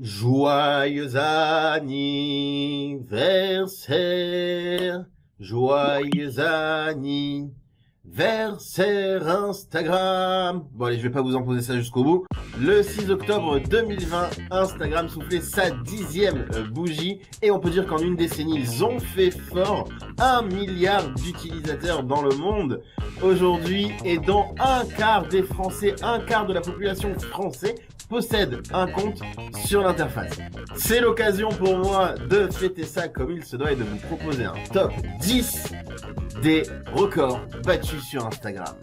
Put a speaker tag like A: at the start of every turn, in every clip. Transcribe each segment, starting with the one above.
A: Joyeux anniversaire, joyeux anniversaire Instagram. Bon allez, je vais pas vous en poser ça jusqu'au bout. Le 6 octobre 2020, Instagram soufflait sa 10e bougie et on peut dire qu'en une décennie, ils ont fait fort 1 milliard d'utilisateurs dans le monde aujourd'hui et dont un quart des Français, un quart de la population française possède un compte sur l'interface. C'est l'occasion pour moi de fêter ça comme il se doit et de vous proposer un top 10 des records battus sur Instagram.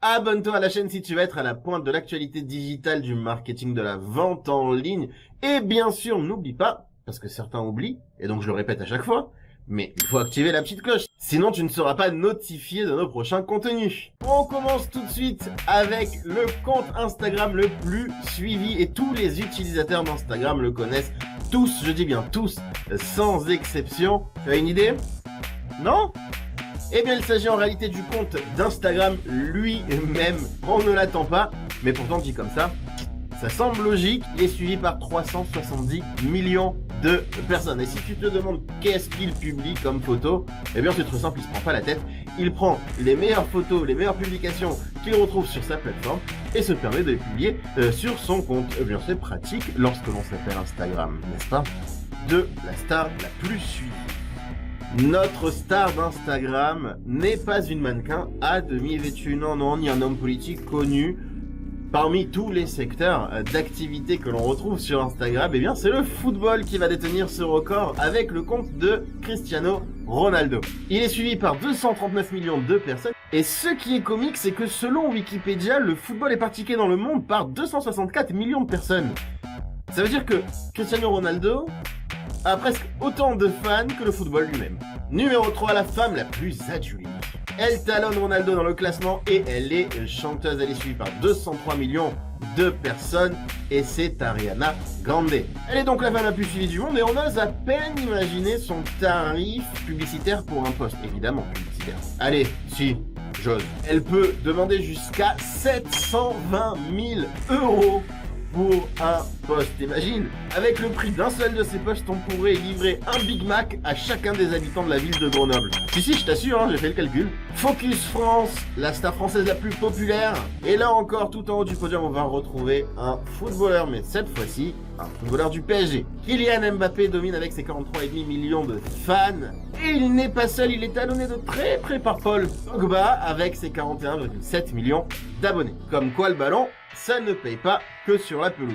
A: Abonne-toi à la chaîne si tu veux être à la pointe de l'actualité digitale, du marketing, de la vente en ligne. Et bien sûr, n'oublie pas, parce que certains oublient, et donc je le répète à chaque fois, mais il faut activer la petite cloche, sinon tu ne seras pas notifié de nos prochains contenus. On commence tout de suite avec le compte Instagram le plus suivi et tous les utilisateurs d'Instagram le connaissent tous, je dis bien tous, sans exception. Tu as une idée? Non? Eh bien il s'agit en réalité du compte d'Instagram lui-même. On ne l'attend pas, mais pourtant dit comme ça semble logique. Il est suivi par 370 millions de personnes. Et si tu te demandes qu'est-ce qu'il publie comme photo, eh bien c'est très simple, il se prend pas la tête. Il prend les meilleures photos, les meilleures publications qu'il retrouve sur sa plateforme et se permet de les publier sur son compte. Eh bien c'est pratique lorsque l'on s'appelle Instagram, n'est-ce pas? De la star la plus suivie. Notre star d'Instagram n'est pas une mannequin à demi vêtue, non, ni un homme politique connu. Parmi tous les secteurs d'activité que l'on retrouve sur Instagram, eh bien c'est le football qui va détenir ce record avec le compte de Cristiano Ronaldo. Il est suivi par 239 millions de personnes. Et ce qui est comique, c'est que selon Wikipédia, le football est pratiqué dans le monde par 264 millions de personnes. Ça veut dire que Cristiano Ronaldo a presque autant de fans que le football lui-même. Numéro 3, la femme la plus adulée. Elle talonne Ronaldo dans le classement et elle est chanteuse. Elle est suivie par 203 millions de personnes et c'est Ariana Grande. Elle est donc la femme la plus suivie du monde et on ose à peine imaginer son tarif publicitaire pour un poste. Évidemment publicitaire. Allez, si, j'ose. Elle peut demander jusqu'à 720 000 € pour un poste, t'imagines? Avec le prix d'un seul de ces postes, on pourrait livrer un Big Mac à chacun des habitants de la ville de Grenoble. Si, je t'assure, j'ai fait le calcul. Focus France, la star française la plus populaire. Et là encore, tout en haut du podium, on va retrouver un footballeur, mais cette fois-ci, un footballeur du PSG. Kylian Mbappé domine avec ses 43,5 millions de fans. Et il n'est pas seul, il est talonné de très près par Paul Pogba avec ses 41,7 millions d'abonnés. Comme quoi le ballon, ça ne paye pas que sur la pelouse.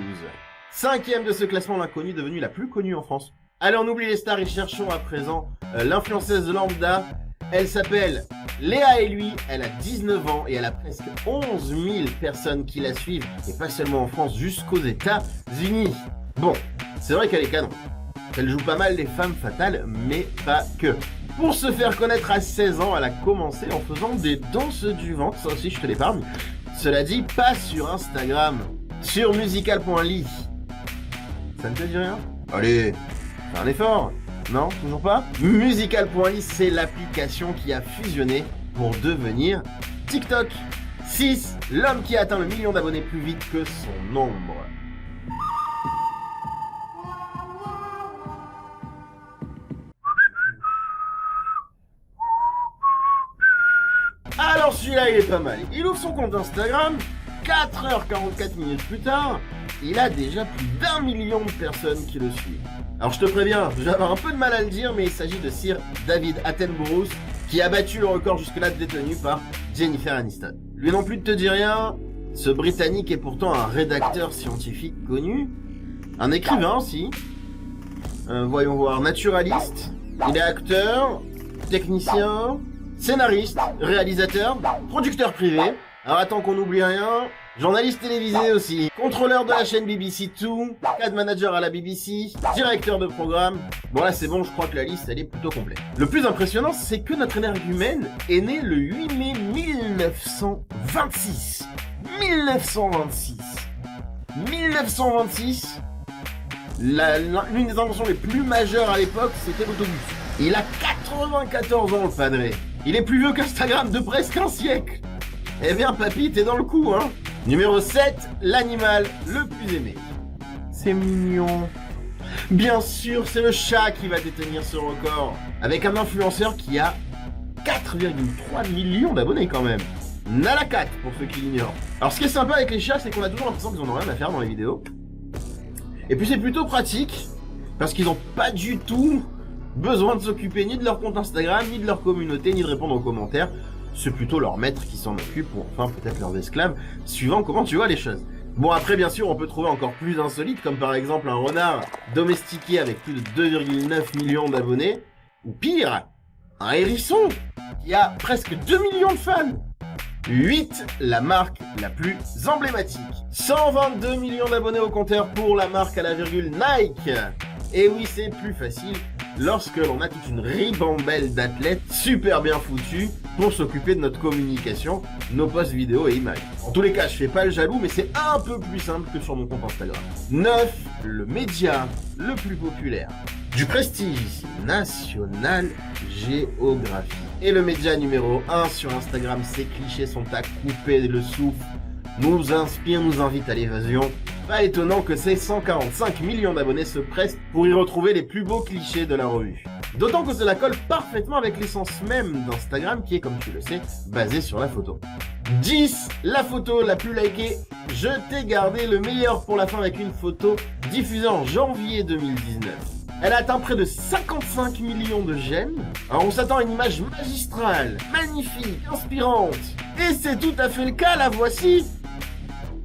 A: 5e de ce classement, l'inconnue devenue la plus connue en France. Allez, on oublie les stars et cherchons à présent l'influenceuse lambda. Elle s'appelle Léa et lui, elle a 19 ans et elle a presque 11 000 personnes qui la suivent. Et pas seulement en France, jusqu'aux États-Unis. Bon, c'est vrai qu'elle est canon. Elle joue pas mal les femmes fatales, mais pas que. Pour se faire connaître à 16 ans, elle a commencé en faisant des danses du ventre. Ça aussi, je te l'épargne. Cela dit, pas sur Instagram, sur musical.ly. Ça ne te dit rien? Allez, fais un effort. Non, toujours pas? Musical.ly, c'est l'application qui a fusionné pour devenir TikTok. 6, l'homme qui a atteint le million d'abonnés plus vite que son nombre. Alors celui-là, il est pas mal. Il ouvre son compte Instagram, 4h44 minutes plus tard, il a déjà plus d'1 million de personnes qui le suivent. Alors je te préviens, je vais avoir un peu de mal à le dire, mais il s'agit de Sir David Attenborough, qui a battu le record jusque-là détenu par Jennifer Aniston. Lui non plus ne te dit rien, ce Britannique est pourtant un rédacteur scientifique connu, un écrivain aussi, voyons voir, naturaliste, il est acteur, technicien, scénariste, réalisateur, producteur privé. Alors attends qu'on n'oublie rien, journaliste télévisé aussi, contrôleur de la chaîne BBC 2, ad manager à la BBC, directeur de programme. Bon là c'est bon, je crois que la liste elle est plutôt complète. Le plus impressionnant c'est que notre énergumène est né le 8 mai 1926. 1926. L'une des inventions les plus majeures à l'époque, c'était l'autobus. Il a 94 ans le padré. Il est plus vieux qu'Instagram de presque un siècle. Eh bien, papy, t'es dans le coup, hein. Numéro 7, l'animal le plus aimé. C'est mignon. Bien sûr, c'est le chat qui va détenir ce record, avec un influenceur qui a 4,3 millions d'abonnés quand même. Nalakat, pour ceux qui l'ignorent. Alors ce qui est sympa avec les chats, c'est qu'on a toujours l'impression qu'ils en ont rien à faire dans les vidéos. Et puis c'est plutôt pratique, parce qu'ils n'ont pas du tout besoin de s'occuper ni de leur compte Instagram, ni de leur communauté, ni de répondre aux commentaires. C'est plutôt leur maître qui s'en occupe, ou enfin peut-être leurs esclaves, suivant comment tu vois les choses. Bon, après bien sûr on peut trouver encore plus insolites, comme par exemple un renard domestiqué avec plus de 2,9 millions d'abonnés, ou pire, un hérisson qui a presque 2 millions de fans. 8, la marque la plus emblématique. 122 millions d'abonnés au compteur pour la marque à la virgule Nike. Et oui, c'est plus facile lorsque l'on a toute une ribambelle d'athlètes super bien foutus pour s'occuper de notre communication, nos posts vidéo et images. En tous les cas, je fais pas le jaloux, mais c'est un peu plus simple que sur mon compte Instagram. 9, le média le plus populaire. Du prestige ici, National Geographic. Et le média numéro 1 sur Instagram, ces clichés sont à couper le souffle, nous inspirent, nous invitent à l'évasion. Pas étonnant que ces 145 millions d'abonnés se pressent pour y retrouver les plus beaux clichés de la revue. D'autant que cela colle parfaitement avec l'essence même d'Instagram qui est, comme tu le sais, basée sur la photo. 10, la photo la plus likée. Je t'ai gardé le meilleur pour la fin avec une photo diffusée en janvier 2019. Elle a atteint près de 55 millions de j'aime. Alors on s'attend à une image magistrale, magnifique, inspirante. Et c'est tout à fait le cas, la voici.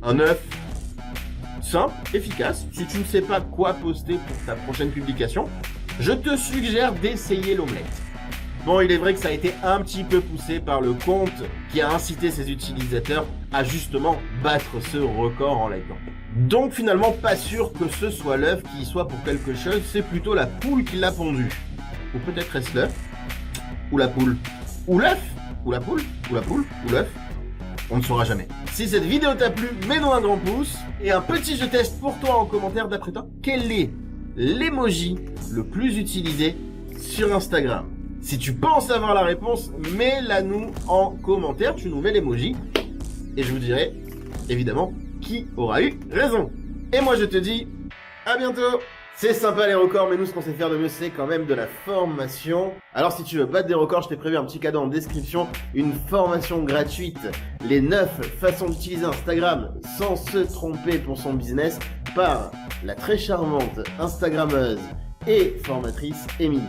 A: Un 9. Simple, efficace. Si tu ne sais pas quoi poster pour ta prochaine publication, je te suggère d'essayer l'omelette. Bon, il est vrai que ça a été un petit peu poussé par le compte qui a incité ses utilisateurs à justement battre ce record en likant. Donc finalement, pas sûr que ce soit l'œuf qui y soit pour quelque chose, c'est plutôt la poule qui l'a pondu. Ou peut-être est-ce l'œuf, ou la poule, ou l'œuf, ou la poule, ou la poule, ou l'œuf. On ne saura jamais. Si cette vidéo t'a plu, mets-nous un grand pouce et un petit je teste pour toi en commentaire d'après toi. Quel est l'emoji le plus utilisé sur Instagram? Si tu penses avoir la réponse, mets-la nous en commentaire. Tu nous mets l'emoji et je vous dirai évidemment qui aura eu raison. Et moi je te dis à bientôt. C'est sympa les records, mais nous ce qu'on sait faire de mieux c'est quand même de la formation. Alors si tu veux battre des records, je t'ai prévu un petit cadeau en description, une formation gratuite, les 9 façons d'utiliser Instagram sans se tromper pour son business par la très charmante Instagrammeuse et formatrice Émilie.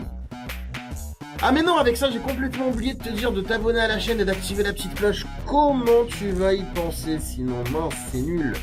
A: Ah mais non, avec ça j'ai complètement oublié de te dire de t'abonner à la chaîne et d'activer la petite cloche. Comment tu vas y penser sinon? Mince, c'est nul.